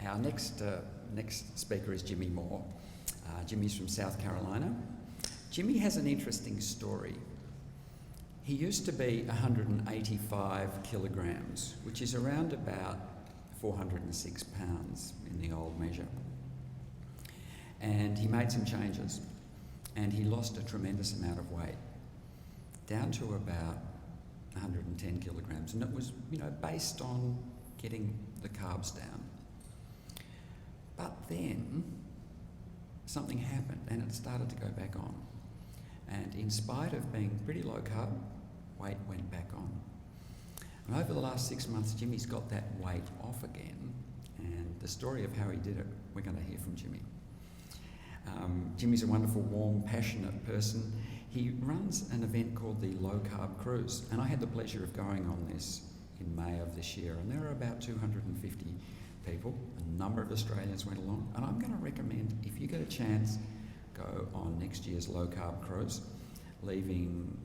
Our next speaker is Jimmy Moore. Jimmy's from South Carolina. Jimmy has an interesting story. He used to be 185 kilograms, which is around about 406 pounds in the old measure. And he made some changes, and he lost a tremendous amount of weight, down to about 110 kilograms. And it was, based on getting the carbs down. But then something happened and it started to go back on. And in spite of being pretty low carb, weight went back on. And over the last 6 months, Jimmy's got that weight off again. And the story of how he did it, we're going to hear from Jimmy. Jimmy's a wonderful, warm, passionate person. He runs an event called the Low-Carb Cruise. And I had the pleasure of going on this in May of this year. And there were about 250 people. A number of Australians went along. And I'm going to recommend, if you get a chance, go on next year's Low-Carb Cruise, leaving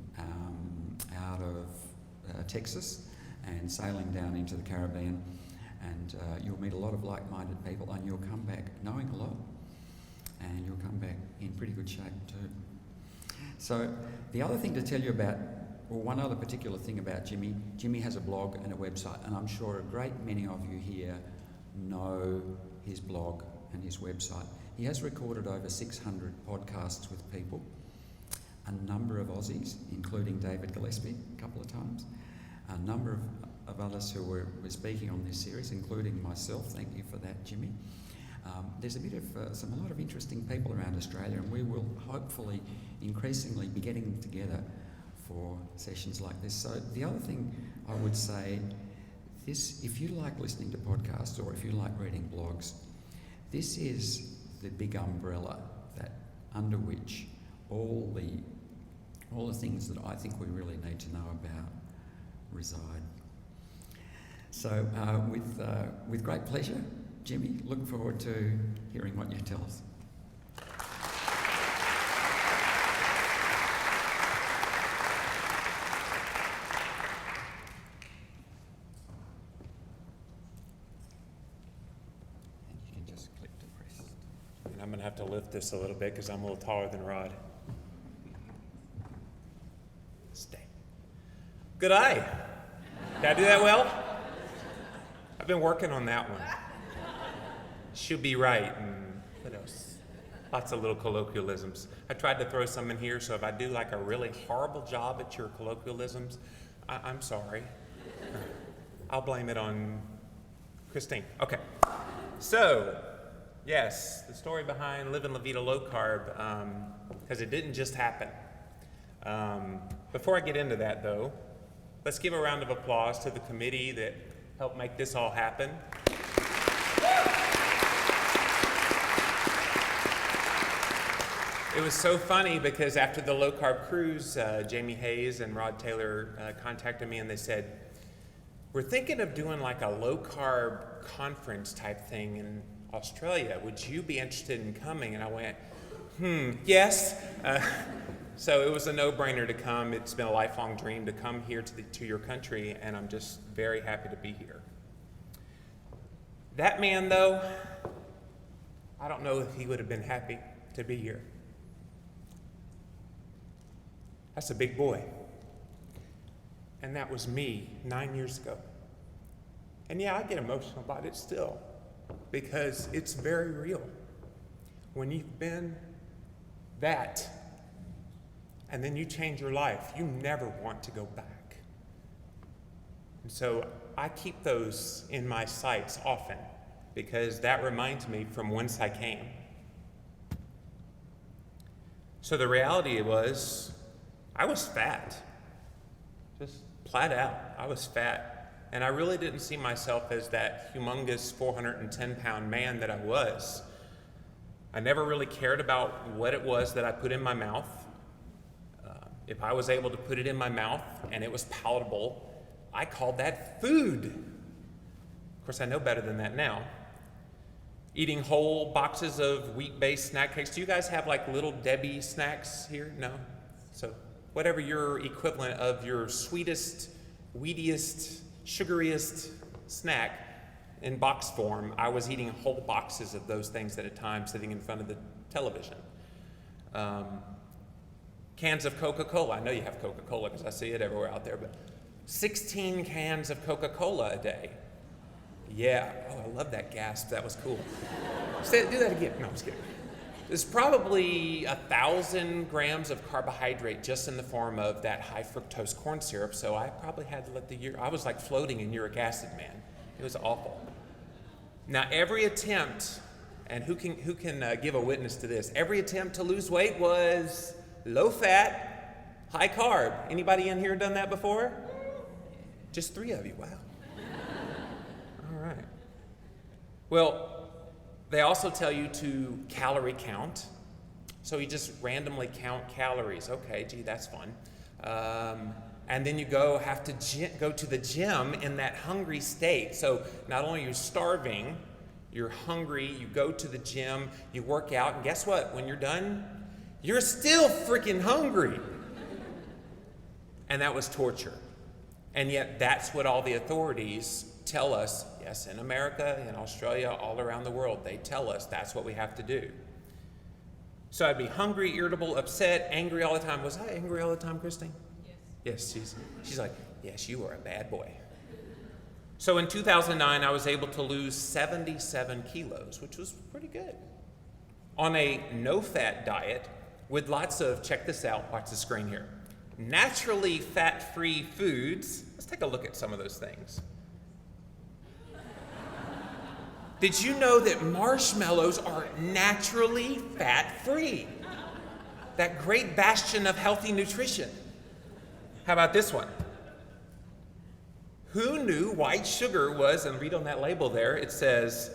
out of Texas and sailing down into the Caribbean. And you'll meet a lot of like-minded people, and you'll come back knowing a lot. And you'll come back in pretty good shape too. So the other thing to tell you about, one other particular thing about Jimmy, Jimmy has a blog and a website, and I'm sure a great many of you here know his blog and his website. He has recorded over 600 podcasts with people, a number of Aussies, including David Gillespie a couple of times, a number of others who were speaking on this series, including myself. Thank you for that, Jimmy. There's a lot of interesting people around Australia, and we will hopefully increasingly be getting together for sessions like this. So the other thing I would say, if you like listening to podcasts or if you like reading blogs, this is the big umbrella under which all the things that I think we really need to know about reside. So with great pleasure, Jimmy, looking forward to hearing what you tell us. And you can just click to press. And I'm going to have to lift this a little bit because I'm a little taller than Rod. Stay. Good eye. Did I do that well? I've been working on that one. Should be right, and what else? Lots of little colloquialisms. I tried to throw some in here, so if I do like a really horrible job at your colloquialisms, I'm sorry. I'll blame it on Christine. Okay. So, yes, the story behind living La Vida Low Carb, because it didn't just happen. Before I get into that, though, let's give a round of applause to the committee that helped make this all happen. It was so funny because after the low-carb cruise, Jamie Hayes and Rod Taylor contacted me and they said, we're thinking of doing like a low-carb conference type thing in Australia. Would you be interested in coming? And I went, yes. So it was a no-brainer to come. It's been a lifelong dream to come here to your country, and I'm just very happy to be here. That man, though, I don't know if he would have been happy to be here. That's a big boy. And that was me 9 years ago. And yeah, I get emotional about it still because it's very real. When you've been that and then you change your life, you never want to go back. And so I keep those in my sights often because that reminds me from whence I came. So the reality was, I was fat, just flat out. I was fat, and I really didn't see myself as that humongous 410-pound man that I was. I never really cared about what it was that I put in my mouth. If I was able to put it in my mouth and it was palatable, I called that food. Of course, I know better than that now. Eating whole boxes of wheat-based snack cakes. Do you guys have like Little Debbie snacks here? No? So whatever your equivalent of your sweetest, wheatiest, sugariest snack, in box form, I was eating whole boxes of those things at a time sitting in front of the television. Cans of Coca-Cola. I know you have Coca-Cola because I see it everywhere out there, but 16 cans of Coca-Cola a day. Yeah. Oh, I love that gasp. That was cool. Do that again. No, I'm just kidding. There's probably 1,000 grams of carbohydrate just in the form of that high fructose corn syrup. So I probably had to let I was like floating in uric acid, man. It was awful. Now every attempt, and who can give a witness to this? Every attempt to lose weight was low fat, high carb. Anybody in here done that before? Just 3 of you. Wow. All right. Well, they also tell you to calorie count. So you just randomly count calories. Okay, gee, that's fun. And then you have to go to the gym in that hungry state. So not only are you starving, you're hungry, you go to the gym, you work out, and guess what? When you're done, you're still freaking hungry. And that was torture. And yet that's what all the authorities tell us. Yes, in America, in Australia, all around the world, they tell us that's what we have to do. So I'd be hungry, irritable, upset, angry all the time. Was I angry all the time, Christine? Yes. Yes, she's like, yes, you are a bad boy. So in 2009, I was able to lose 77 kilos, which was pretty good. On a no-fat diet with lots of, check this out, watch the screen here, naturally fat-free foods. Let's take a look at some of those things. Did you know that marshmallows are naturally fat-free? That great bastion of healthy nutrition. How about this one? Who knew white sugar was, and read on that label there, it says,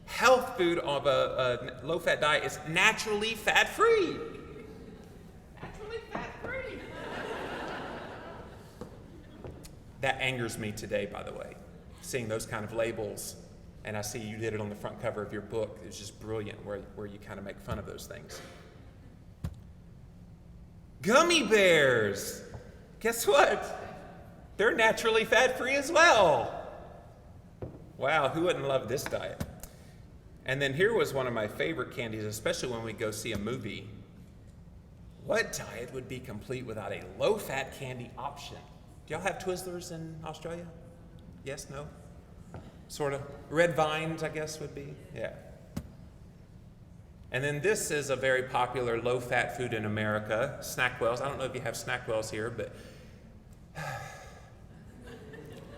health food of a low-fat diet is naturally fat-free. Naturally fat-free. That angers me today, by the way, seeing those kind of labels. And I see you did it on the front cover of your book. It's just brilliant where you kind of make fun of those things. Gummy bears. Guess what? They're naturally fat-free as well. Wow, who wouldn't love this diet? And then here was one of my favorite candies, especially when we go see a movie. What diet would be complete without a low-fat candy option? Do y'all have Twizzlers in Australia? Yes, no? Sort of. Red Vines, I guess, would be. Yeah. And then this is a very popular low-fat food in America, Snackwells. I don't know if you have Snackwells here, but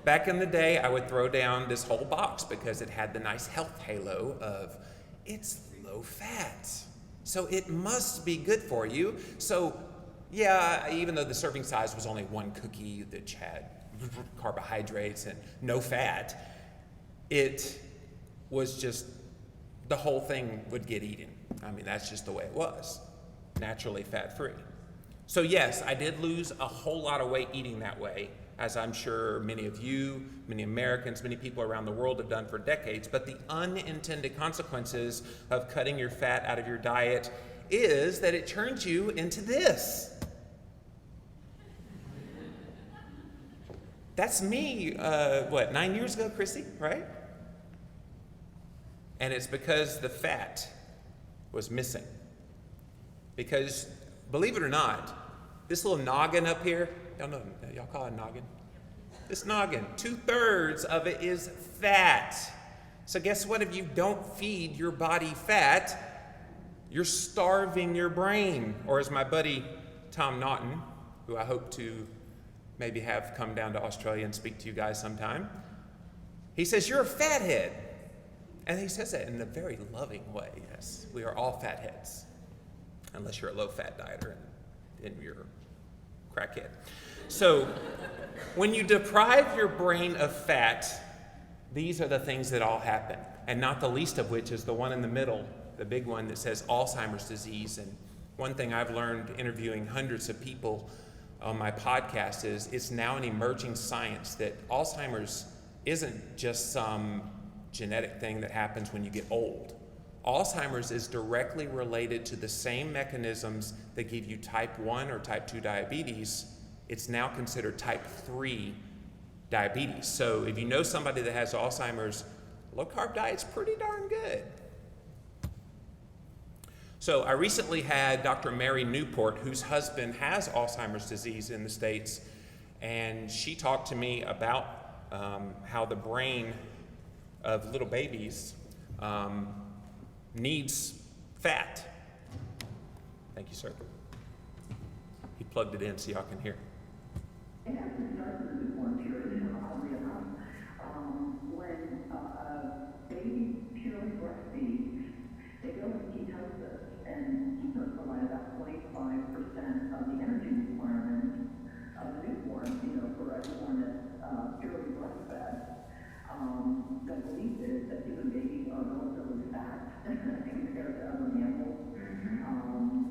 back in the day, I would throw down this whole box because it had the nice health halo of it's low-fat, so it must be good for you. So, yeah, even though the serving size was only 1 cookie that had carbohydrates and no fat, it was just, the whole thing would get eaten. I mean, that's just the way it was, naturally fat-free. So yes, I did lose a whole lot of weight eating that way, as I'm sure many of you, many Americans, many people around the world have done for decades, but the unintended consequences of cutting your fat out of your diet is that it turns you into this. That's me, 9 years ago, Chrissy, right? And it's because the fat was missing. Because, believe it or not, this little noggin up here, y'all call it a noggin? This noggin, 2/3 of it is fat. So guess what? If you don't feed your body fat, you're starving your brain. Or as my buddy Tom Naughton, who I hope to maybe have come down to Australia and speak to you guys sometime, he says, you're a fathead. And he says that in a very loving way. Yes, we are all fatheads, unless you're a low-fat dieter and you're a crackhead. So when you deprive your brain of fat, these are the things that all happen, and not the least of which is the one in the middle, the big one that says Alzheimer's disease. And one thing I've learned interviewing hundreds of people on my podcast is it's now an emerging science that Alzheimer's isn't just some genetic thing that happens when you get old. Alzheimer's is directly related to the same mechanisms that give you type 1 or type 2 diabetes. It's now considered type 3 diabetes. So if you know somebody that has Alzheimer's, low-carb diet's pretty darn good. So I recently had Dr. Mary Newport, whose husband has Alzheimer's disease in the States, and she talked to me about how the brain of little babies needs fat. Thank you, sir. He plugged it in so y'all can hear. It actually starts in the newborn period, oddly enough. When a baby purely breastfeeds, they go into ketosis, and ketones provide about 25% of the energy requirement of the newborn, for a newborn that's purely breastfed. The belief is that human babies are relatively fat compared to other mammals,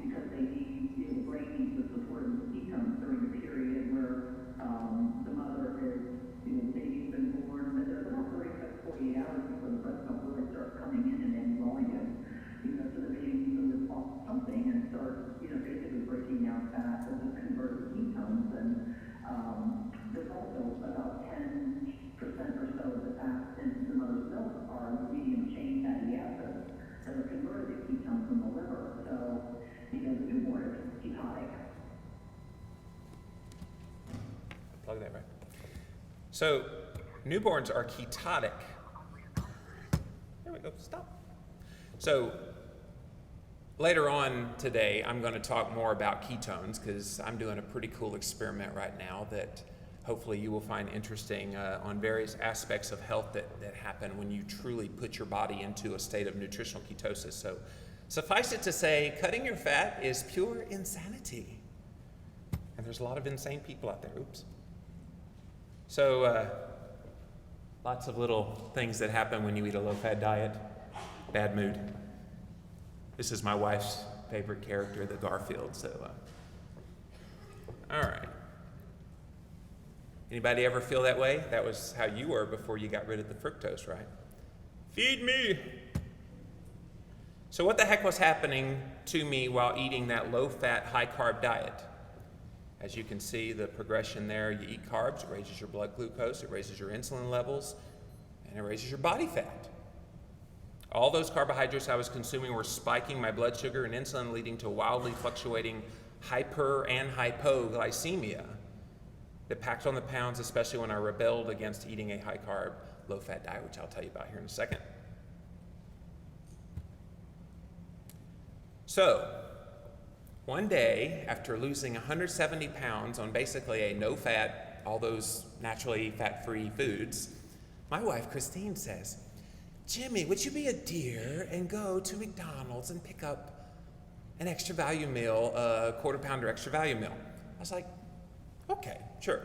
because they need, the brain needs the support of the ketones during the period where the mother is, the baby's been born, but they're not very quick 48 hours before the breast milk really starts coming in any volume, so the baby needs to live off something and start, basically breaking down fat as it converts to ketones, and there's also about 10% or so of the fat in the mother's milk are medium chain fatty acids that are converted to ketones in the liver, so, the newborn is ketotic. Plug that right. So newborns are ketotic. There we go, stop. So later on today, I'm going to talk more about ketones because I'm doing a pretty cool experiment right now that hopefully you will find interesting on various aspects of health that happen when you truly put your body into a state of nutritional ketosis. So suffice it to say, cutting your fat is pure insanity. And there's a lot of insane people out there. Oops. So lots of little things that happen when you eat a low-fat diet. Bad mood. This is my wife's favorite character, the Garfield. So, all right. Anybody ever feel that way? That was how you were before you got rid of the fructose, right? Feed me. So what the heck was happening to me while eating that low-fat, high-carb diet? As you can see, the progression there, you eat carbs, it raises your blood glucose, it raises your insulin levels, and it raises your body fat. All those carbohydrates I was consuming were spiking my blood sugar and insulin, leading to wildly fluctuating hyper and hypoglycemia that packed on the pounds, especially when I rebelled against eating a high-carb, low-fat diet, which I'll tell you about here in a second. So, one day, after losing 170 pounds on basically a no-fat, all those naturally fat-free foods, my wife, Christine, says, "Jimmy, would you be a dear and go to McDonald's and pick up an extra value meal, a quarter-pounder extra value meal?" I was like, okay, sure.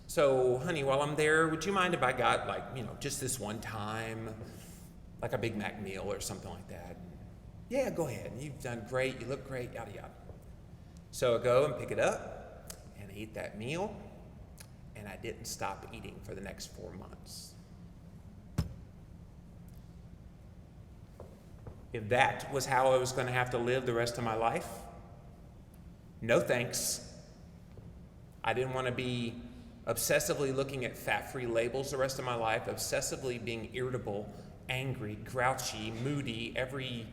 So, honey, while I'm there, would you mind if I got, just this one time, like a Big Mac meal or something like that? Yeah, go ahead. You've done great. You look great, yada, yada. So I go and pick it up and eat that meal, and I didn't stop eating for the next 4 months. If that was how I was going to have to live the rest of my life, no thanks. I didn't want to be obsessively looking at fat-free labels the rest of my life, obsessively being irritable, angry, grouchy, moody, every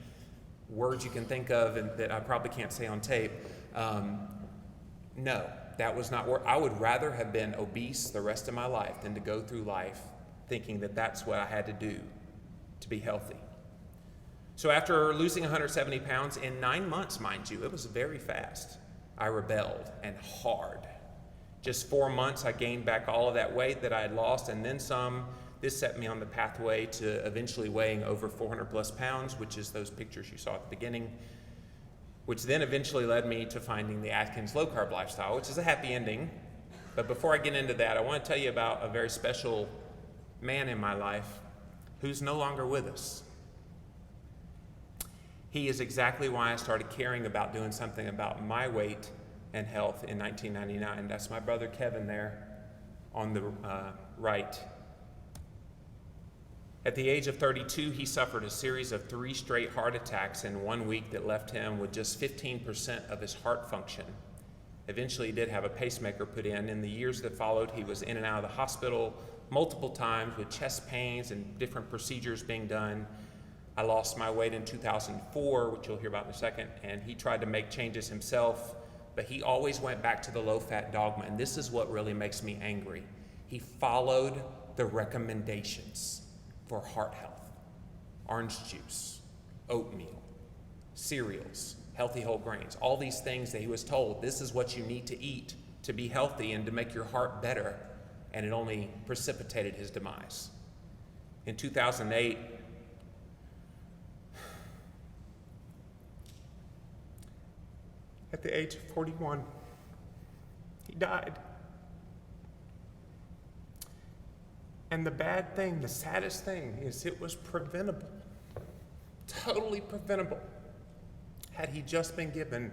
word you can think of and that I probably can't say on tape. No, that was not where I would rather have been obese the rest of my life than to go through life thinking that that's what I had to do to be healthy. So after losing 170 pounds in 9 months, mind you, it was very fast, I rebelled, and hard. Just 4 months, I gained back all of that weight that I had lost and then some. This set me on the pathway to eventually weighing over 400 plus pounds, which is those pictures you saw at the beginning, which then eventually led me to finding the Atkins low-carb lifestyle, which is a happy ending. But before I get into that, I want to tell you about a very special man in my life who's no longer with us. He is exactly why I started caring about doing something about my weight and health in 1999. That's my brother Kevin there on the right. At the age of 32, he suffered a series of 3 straight heart attacks in 1 week that left him with just 15% of his heart function. Eventually, he did have a pacemaker put in. In the years that followed, he was in and out of the hospital multiple times with chest pains and different procedures being done. I lost my weight in 2004, which you'll hear about in a second, and he tried to make changes himself, but he always went back to the low-fat dogma, and this is what really makes me angry. He followed the recommendations for heart health: orange juice, oatmeal, cereals, healthy whole grains, all these things that he was told, this is what you need to eat to be healthy and to make your heart better, and it only precipitated his demise. In 2008, at the age of 41, he died. And the bad thing, the saddest thing, is it was preventable, totally preventable, had he just been given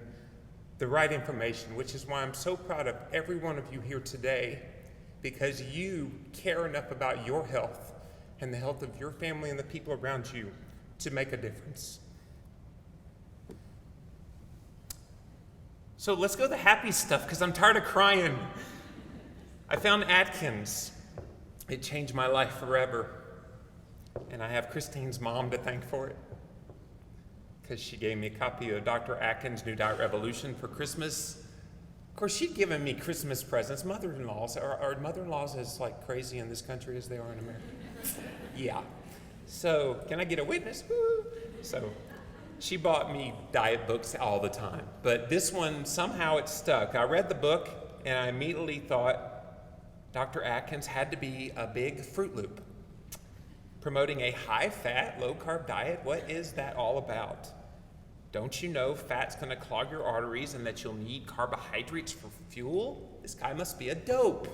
the right information, which is why I'm so proud of every one of you here today, because you care enough about your health and the health of your family and the people around you to make a difference. So let's go to the happy stuff, because I'm tired of crying. I found Atkins. It changed my life forever. And I have Christine's mom to thank for it, because she gave me a copy of Dr. Atkins' New Diet Revolution for Christmas. Of course, she'd given me Christmas presents. Mother-in-laws, are mother-in-laws as like crazy in this country as they are in America? Yeah. So, can I get a witness? Woo! So, she bought me diet books all the time, but this one, somehow it stuck. I read the book, and I immediately thought Dr. Atkins had to be a big Fruit Loop, promoting a high-fat, low-carb diet. What is that all about? Don't you know fat's going to clog your arteries and that you'll need carbohydrates for fuel? This guy must be a dope.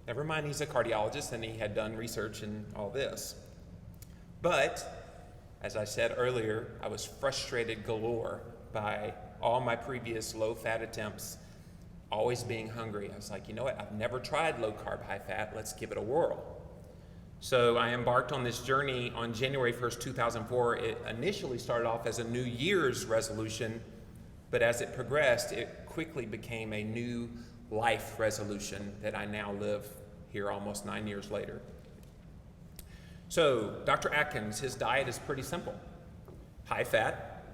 Never mind, he's a cardiologist, and he had done research in all this. But as I said earlier, I was frustrated galore by all my previous low-fat attempts, always being hungry. I was like, you know what? I've never tried low-carb, high-fat. Let's give it a whirl. So I embarked on this journey on January 1st, 2004. It initially started off as a New Year's resolution, but as it progressed, it quickly became a new life resolution that I now live here almost 9 years later. So Dr. Atkins, his diet is pretty simple. High fat,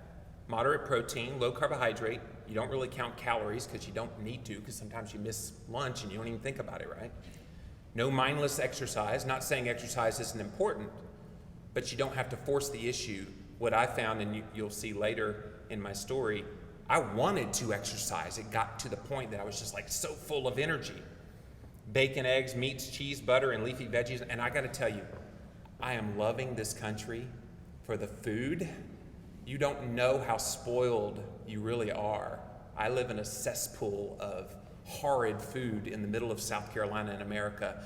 moderate protein, low carbohydrate. You don't really count calories because you don't need to, because sometimes you miss lunch and you don't even think about it, right? No mindless exercise. Not saying exercise isn't important, but you don't have to force the issue. What I found, and you'll see later in my story, I wanted to exercise. It got to the point that I was just like so full of energy. Bacon, eggs, meats, cheese, butter, and leafy veggies. And I got to tell you, I am loving this country for the food. You don't know how spoiled you really are. I live in a cesspool of horrid food in the middle of South Carolina in America.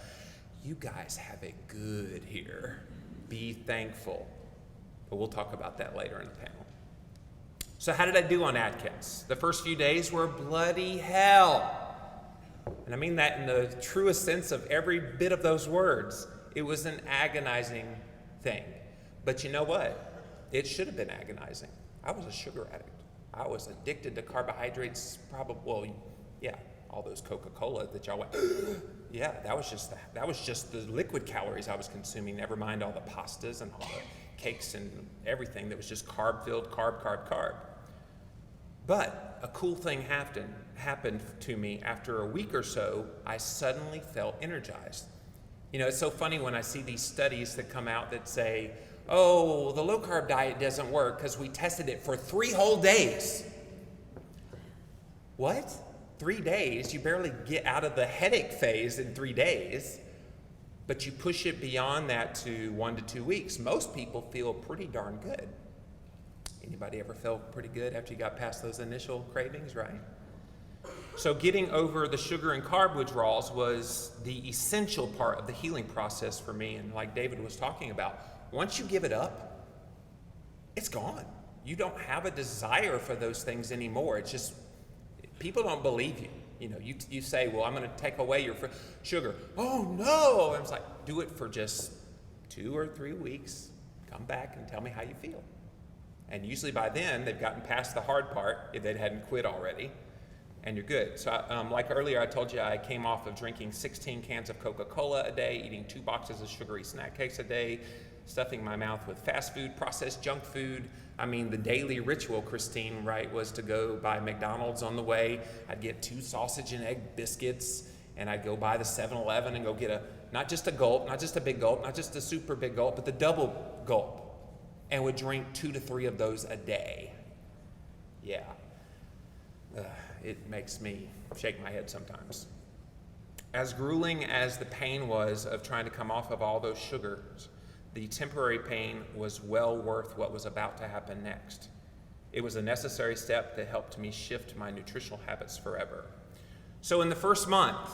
You guys have it good here. Be thankful. But we'll talk about that later in the panel. So how did I do on Atkins? The first few days were bloody hell. And I mean that in the truest sense of every bit of those words. It was an agonizing thing. But you know what? It should have been agonizing. I was a sugar addict. I was addicted to carbohydrates, all those Coca-Cola that y'all went, yeah, that was just the liquid calories I was consuming, never mind all the pastas and all the cakes and everything that was just carb-filled, carb. But a cool thing happened to me. After a week or so, I suddenly felt energized. You know, it's so funny when I see these studies that come out that say, oh, the low-carb diet doesn't work because we tested it for 3 whole days. What? 3 days? You barely get out of the headache phase in 3 days, but you push it beyond that to 1 to 2 weeks. Most people feel pretty darn good. Anybody ever felt pretty good after you got past those initial cravings, right? So getting over the sugar and carb withdrawals was the essential part of the healing process for me. And like David was talking about, once you give it up, it's gone. You don't have a desire for those things anymore. It's just, people don't believe you. You know, you say, well, I'm going to take away your sugar. Oh, no. And it's like, do it for just 2 or 3 weeks. Come back and tell me how you feel. And usually by then, they've gotten past the hard part, if they hadn't quit already. and you're good. So like earlier I told you, I came off of drinking 16 cans of Coca-Cola a day, eating 2 boxes of sugary snack cakes a day, stuffing my mouth with fast food, processed junk food. I mean, the daily ritual, Christine, right, was to go buy McDonald's on the way. I'd get 2 sausage and egg biscuits, and I'd go by the 7-Eleven and go get not just a gulp, not just a big gulp, not just a super big gulp, but the double gulp, and would drink 2 to 3 of those a day. Yeah. It makes me shake my head sometimes. As grueling as the pain was of trying to come off of all those sugars, the temporary pain was well worth what was about to happen next. It was a necessary step that helped me shift my nutritional habits forever. So in the first month,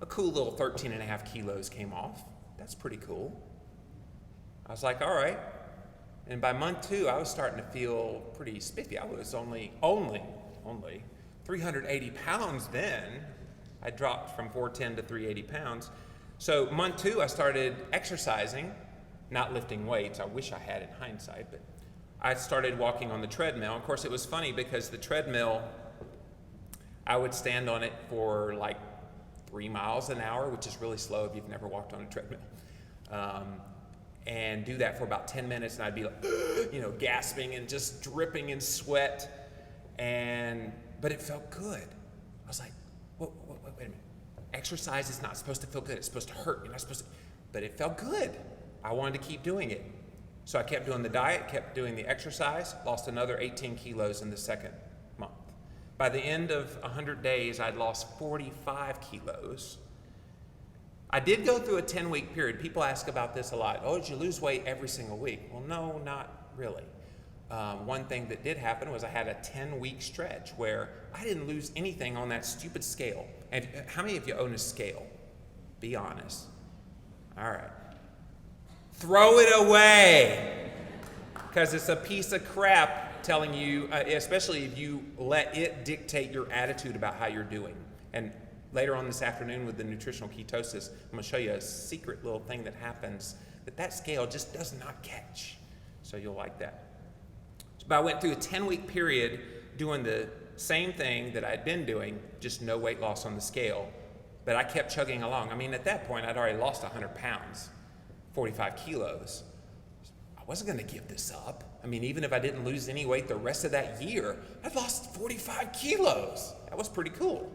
a cool little 13.5 kilos came off. That's pretty cool. I was like, all right. And by month 2, I was starting to feel pretty spiffy. I was only 380 pounds then. I dropped from 410 to 380 pounds. So month 2, I started exercising, not lifting weights. I wish I had in hindsight, but I started walking on the treadmill. Of course, it was funny because the treadmill, I would stand on it for like 3 miles an hour, which is really slow if you've never walked on a treadmill. And do that for about 10 minutes, and I'd be like, gasping and just dripping in sweat. But it felt good. I was like, wait a minute. Exercise is not supposed to feel good. It's supposed to hurt. You're not supposed to, but it felt good. I wanted to keep doing it. So I kept doing the diet, kept doing the exercise, lost another 18 kilos in the second month. By the end of 100 days, I'd lost 45 kilos. I did go through a 10-week period. People ask about this a lot. Oh, did you lose weight every single week? Well, no, not really. One thing that did happen was I had a 10-week stretch where I didn't lose anything on that stupid scale. And how many of you own a scale? Be honest. All right. Throw it away, because it's a piece of crap telling you, especially if you let it dictate your attitude about how you're doing. And later on this afternoon with the nutritional ketosis, I'm going to show you a secret little thing that happens that scale just does not catch. So you'll like that. But I went through a 10-week period doing the same thing that I'd been doing, just no weight loss on the scale. But I kept chugging along. I mean, at that point, I'd already lost 100 pounds, 45 kilos. I wasn't going to give this up. I mean, even if I didn't lose any weight the rest of that year, I'd lost 45 kilos. That was pretty cool.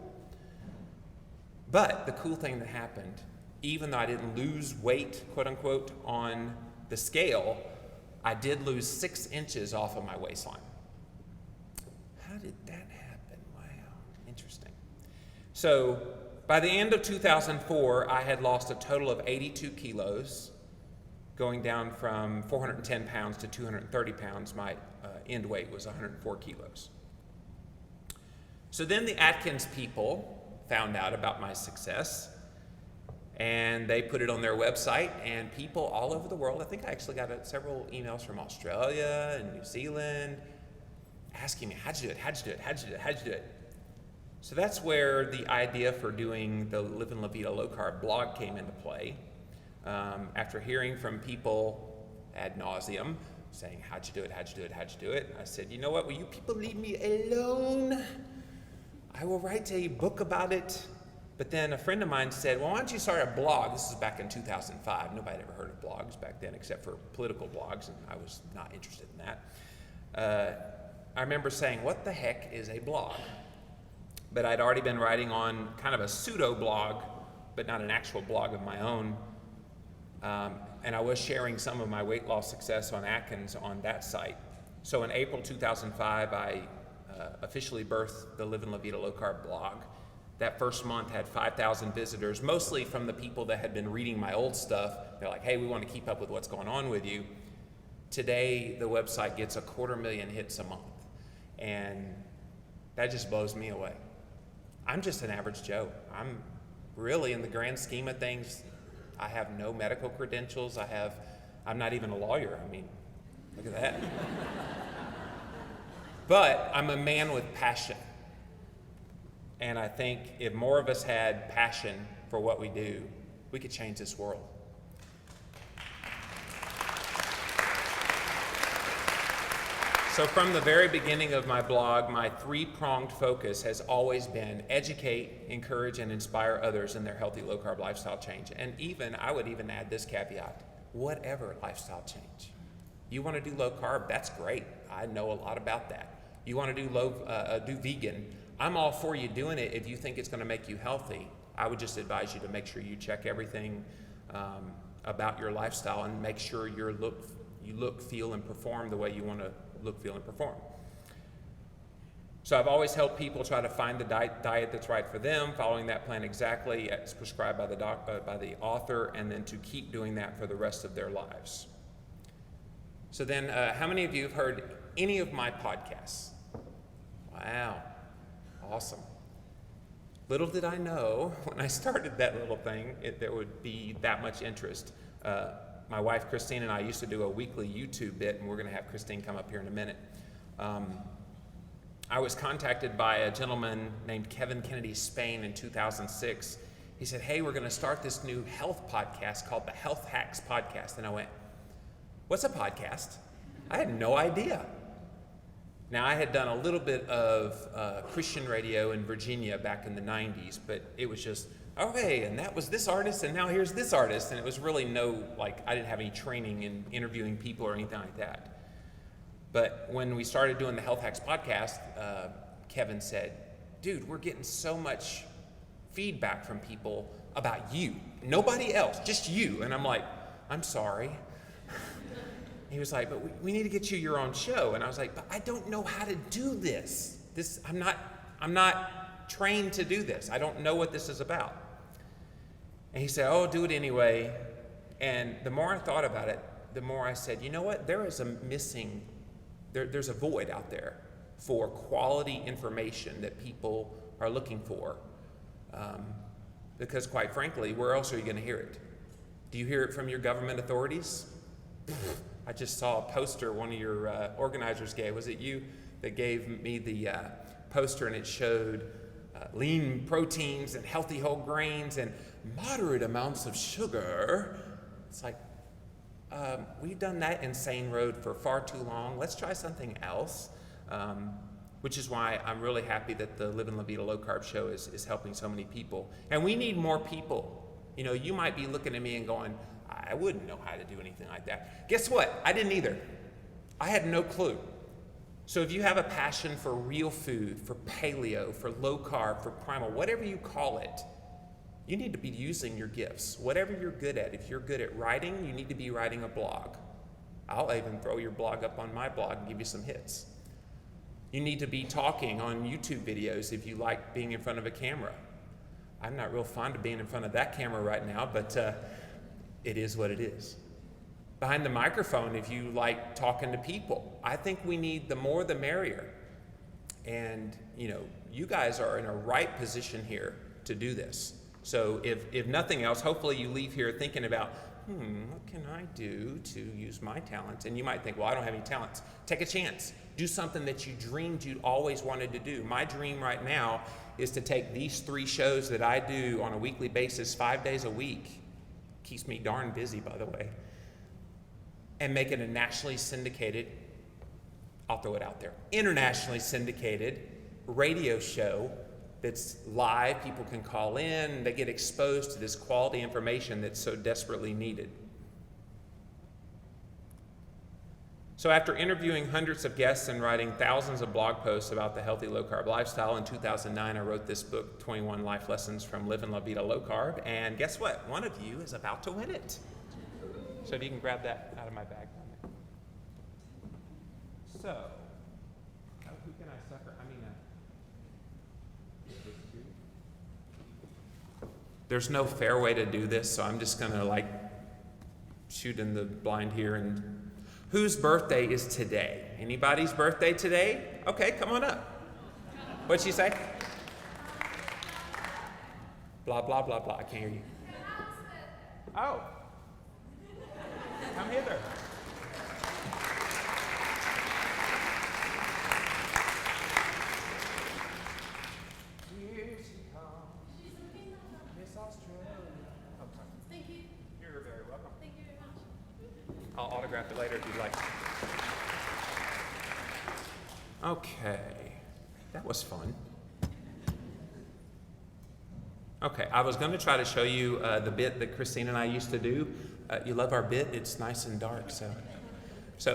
But the cool thing that happened, even though I didn't lose weight, quote unquote, on the scale, I did lose 6 inches off of my waistline. How did that happen? Wow, interesting. So by the end of 2004, I had lost a total of 82 kilos, going down from 410 pounds to 230 pounds. My end weight was 104 kilos. So then the Atkins people found out about my success, and they put it on their website, and people all over the world, I think I actually got several emails from Australia and New Zealand asking me, how'd you do it, how'd you do it, how'd you do it, how'd you do it? So that's where the idea for doing the Live and La Vida Low Carb blog came into play. After hearing from people ad nauseum saying, how'd you do it, how'd you do it, how'd you do it? I said, you know what, will you people leave me alone? I will write a book about it. But then a friend of mine said, well, why don't you start a blog? This is back in 2005. Nobody had ever heard of blogs back then except for political blogs, and I was not interested in that. I remember saying, what the heck is a blog? But I'd already been writing on kind of a pseudo blog, but not an actual blog of my own. And I was sharing some of my weight loss success on Atkins on that site. So in April 2005, I officially birthed the Live and La Vida Low Carb blog. That first month had 5,000 visitors, mostly from the people that had been reading my old stuff. They're like, hey, we want to keep up with what's going on with you. Today, the website gets 250,000 hits a month. And that just blows me away. I'm just an average Joe. I'm really, in the grand scheme of things, I have no medical credentials. I'm not even a lawyer. I mean, look at that. But I'm a man with passion. And I think if more of us had passion for what we do, we could change this world. So from the very beginning of my blog, my three-pronged focus has always been educate, encourage, and inspire others in their healthy low-carb lifestyle change. And I would even add this caveat, whatever lifestyle change. You want to do low-carb, that's great. I know a lot about that. You want to do vegan, I'm all for you doing it if you think it's going to make you healthy. I would just advise you to make sure you check everything about your lifestyle and make sure you look, feel, and perform the way you want to look, feel, and perform. So I've always helped people try to find the diet that's right for them, following that plan exactly as prescribed by the author, and then to keep doing that for the rest of their lives. So then, how many of you have heard any of my podcasts? Wow, awesome. Little did I know when I started that little thing, there would be that much interest. My wife, Christine, and I used to do a weekly YouTube bit, and we're going to have Christine come up here in a minute. I was contacted by a gentleman named Kevin Kennedy Spain in 2006. He said, hey, we're going to start this new health podcast called the Health Hacks Podcast. And I went, what's a podcast? I had no idea. Now, I had done a little bit of Christian radio in Virginia back in the 90s, but it was just, okay, and that was this artist, and now here's this artist, and it was really I didn't have any training in interviewing people or anything like that. But when we started doing the Health Hacks podcast, Kevin said, dude, we're getting so much feedback from people about you, nobody else, just you. And I'm like, I'm sorry. He was like, but we need to get you your own show. And I was like, but I don't know how to do this. I'm not trained to do this. I don't know what this is about. And he said, oh, do it anyway. And the more I thought about it, the more I said, you know what? There's a void out there for quality information that people are looking for. Because quite frankly, where else are you going to hear it? Do you hear it from your government authorities? I just saw a poster one of your organizers gave. Was it you that gave me the poster, and it showed lean proteins and healthy whole grains and moderate amounts of sugar? It's like, we've done that insane road for far too long. Let's try something else, which is why I'm really happy that the Live and La Vida Low Carb show is helping so many people. And we need more people. You know, you might be looking at me and going, I wouldn't know how to do anything like that. Guess what? I didn't either. I had no clue. So if you have a passion for real food, for paleo, for low carb, for primal, whatever you call it, you need to be using your gifts. Whatever you're good at. If you're good at writing, you need to be writing a blog. I'll even throw your blog up on my blog and give you some hits. You need to be talking on YouTube videos if you like being in front of a camera. I'm not real fond of being in front of that camera right now, but it is what it is. Behind the microphone, if you like talking to people, I think we need the more the merrier. And you guys are in a right position here to do this. So if nothing else, hopefully you leave here thinking about, what can I do to use my talents? And you might think, well, I don't have any talents. Take a chance. Do something that you dreamed you always wanted to do. My dream right now is to take these 3 shows that I do on a weekly basis, 5 days a week. Keeps me darn busy, by the way. And make it a nationally syndicated, I'll throw it out there, internationally syndicated radio show that's live. People can call in, they get exposed to this quality information that's so desperately needed. So after interviewing hundreds of guests and writing thousands of blog posts about the healthy low-carb lifestyle, in 2009 I wrote this book, 21 Life Lessons from Live and La Vida Low Carb, and guess what? One of you is about to win it. So if you can grab that out of my bag. So, who can I sucker? There's no fair way to do this, so I'm just gonna shoot in the blind here. And whose birthday is today? Anybody's birthday today? Okay, come on up. What'd she say? Blah, blah, blah, blah. I can't hear you. Oh. Come hither. Here she comes. Miss Australia. Oh, sorry. Thank you. You're very welcome. Thank you very much. I'll autograph it later if you'd like. Okay, that was fun. Okay, I was going to try to show you the bit that Christine and I used to do. You love our bit? It's nice and dark, so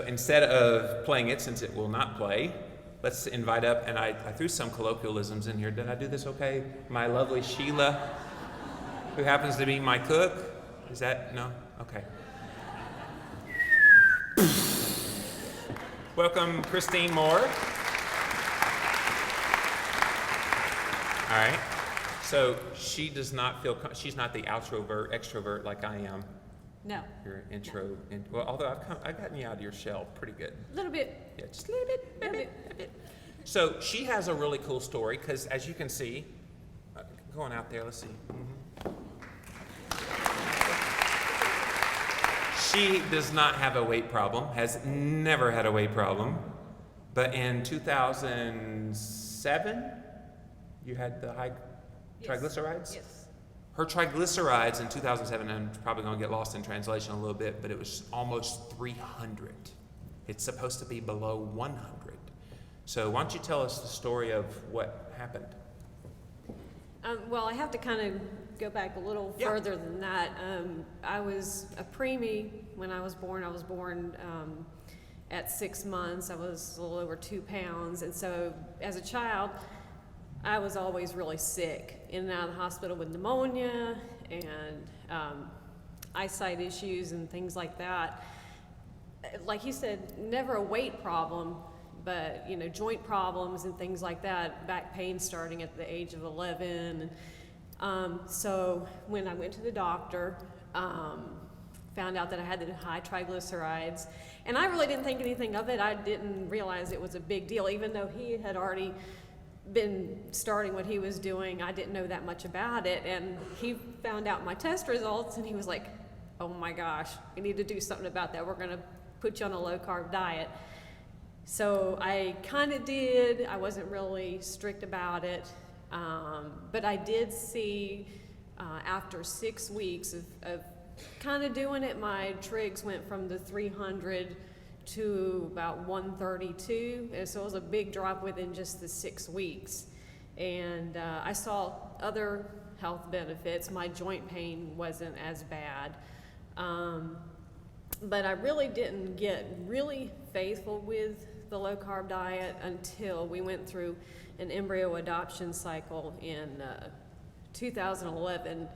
instead of playing it, since it will not play, let's invite up, and I threw some colloquialisms in here. Did I do this okay? My lovely Sheila, who happens to be my cook. Is that, no? Okay. Welcome, Christine Moore. All right. So she does not feel, she's not the extrovert like I am. No. Your intro, well, although I've gotten you out of your shell pretty good. A little bit. Yeah, just a little bit. So she has a really cool story because, as you can see, going out there, let's see. She does not have a weight problem, has never had a weight problem, but in 2007, you had the high triglycerides? Yes. Her triglycerides in 2007, I'm probably going to get lost in translation a little bit, but it was almost 300. It's supposed to be below 100. So why don't you tell us the story of what happened? Well, I have to kind of go back a little further than that. I was a preemie when I was born. I was born at 6 months. I was a little over 2 pounds. And so as a child, I was always really sick, in and out of the hospital with pneumonia and eyesight issues and things like that. Like you said, never a weight problem, but joint problems and things like that, back pain starting at the age of 11. So when I went to the doctor, found out that I had the high triglycerides, and I really didn't think anything of it. I didn't realize it was a big deal, even though he had already been starting what he was doing. I didn't know that much about it, and he found out my test results, and he was like, oh my gosh, we need to do something about that. We're going to put you on a low-carb diet. So I kind of did. I wasn't really strict about it, but I did see after 6 weeks of kind of doing it, my trigs went from the 300 to about 132, and so it was a big drop within just the 6 weeks. And I saw other health benefits. My joint pain wasn't as bad, but I really didn't get really faithful with the low-carb diet until we went through an embryo adoption cycle in 2011.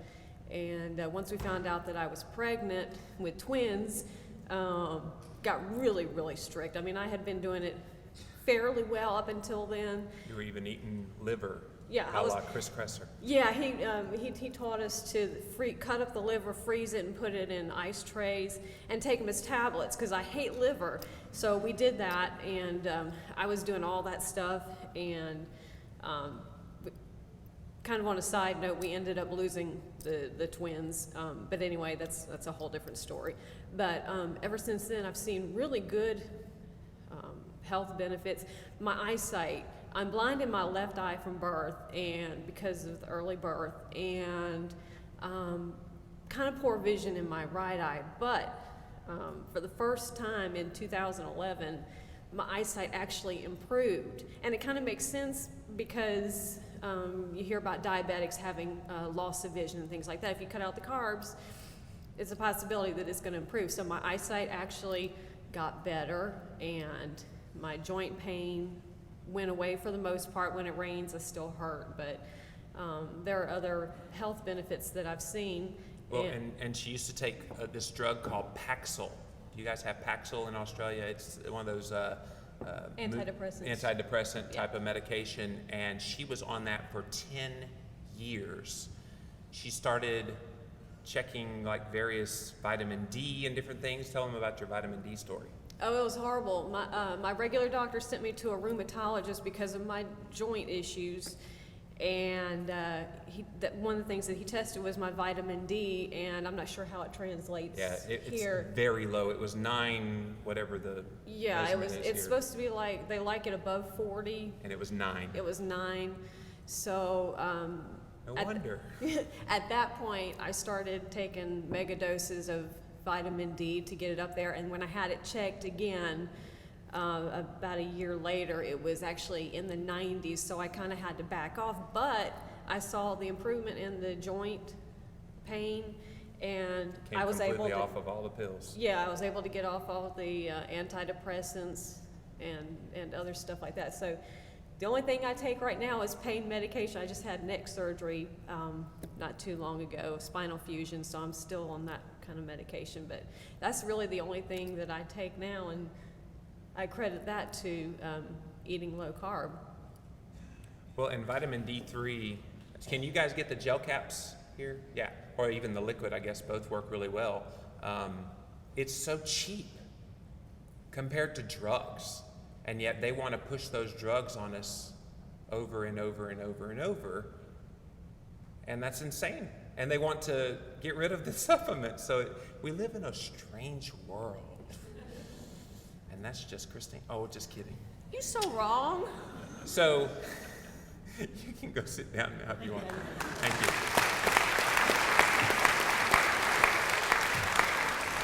And once we found out that I was pregnant with twins, got really, really strict. I mean, I had been doing it fairly well up until then. You were even eating liver. Yeah, a la Chris Kresser. Yeah, he taught us to cut up the liver, freeze it, and put it in ice trays, and take them as tablets, because I hate liver. So we did that, and I was doing all that stuff, and kind of on a side note, we ended up losing the twins. But anyway, that's a whole different story. But ever since then, I've seen really good health benefits. My eyesight, I'm blind in my left eye from birth, and because of the early birth, and kind of poor vision in my right eye. But for the first time in 2011, my eyesight actually improved. And it kind of makes sense because you hear about diabetics having loss of vision and things like that. If you cut out the carbs, it's a possibility that it's going to improve. So my eyesight actually got better, and my joint pain went away for the most part. When it rains, I still hurt, but there are other health benefits that I've seen. Well, and she used to take this drug called Paxil. Do you guys have Paxil in Australia? It's one of those antidepressant type of medication, and she was on that for 10 years. She started checking like various vitamin D and different things. Tell them about your vitamin D story. Oh, it was horrible. My regular doctor sent me to a rheumatologist because of my joint issues, and one of the things that he tested was my vitamin D, and I'm not sure how it translates here. It's very low. It was 9, whatever the measurement is it's here. supposed to be like, they like it above 40. And it was 9. It was 9. So no wonder. At that point, I started taking mega doses of vitamin D to get it up there, and when I had it checked again, About a year later, it was actually in the 90s, so I kind of had to back off. But I saw the improvement in the joint pain, and Came I was able completely to. off of all the pills. Yeah, I was able to get off all the antidepressants and other stuff like that. So the only thing I take right now is pain medication. I just had neck surgery not too long ago, spinal fusion, so I'm still on that kind of medication. But that's really the only thing that I take now, and I credit that to eating low carb. Well, and vitamin D3, can you guys get the gel caps here? Yeah, or even the liquid, I guess both work really well. It's so cheap compared to drugs, and yet they want to push those drugs on us over and over and over and over, and that's insane. And they want to get rid of the supplements. So we live in a strange world. And that's just Christine. Oh, just kidding. You're so wrong. So you can go sit down now if you want. Thank you.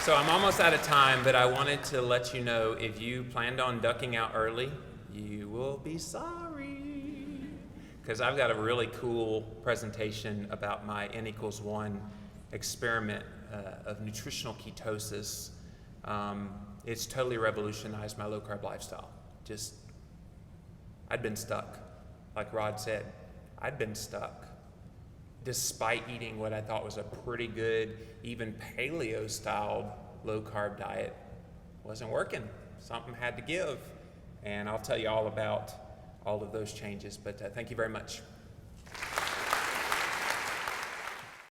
So I'm almost out of time, but I wanted to let you know, if you planned on ducking out early, you will be sorry. Because I've got a really cool presentation about my N=1 experiment of nutritional ketosis. It's totally revolutionized my low carb lifestyle. I'd been stuck. Like Rod said, I'd been stuck. Despite eating what I thought was a pretty good, even paleo-styled low-carb diet, wasn't working. Something had to give. And I'll tell you all about all of those changes. But thank you very much.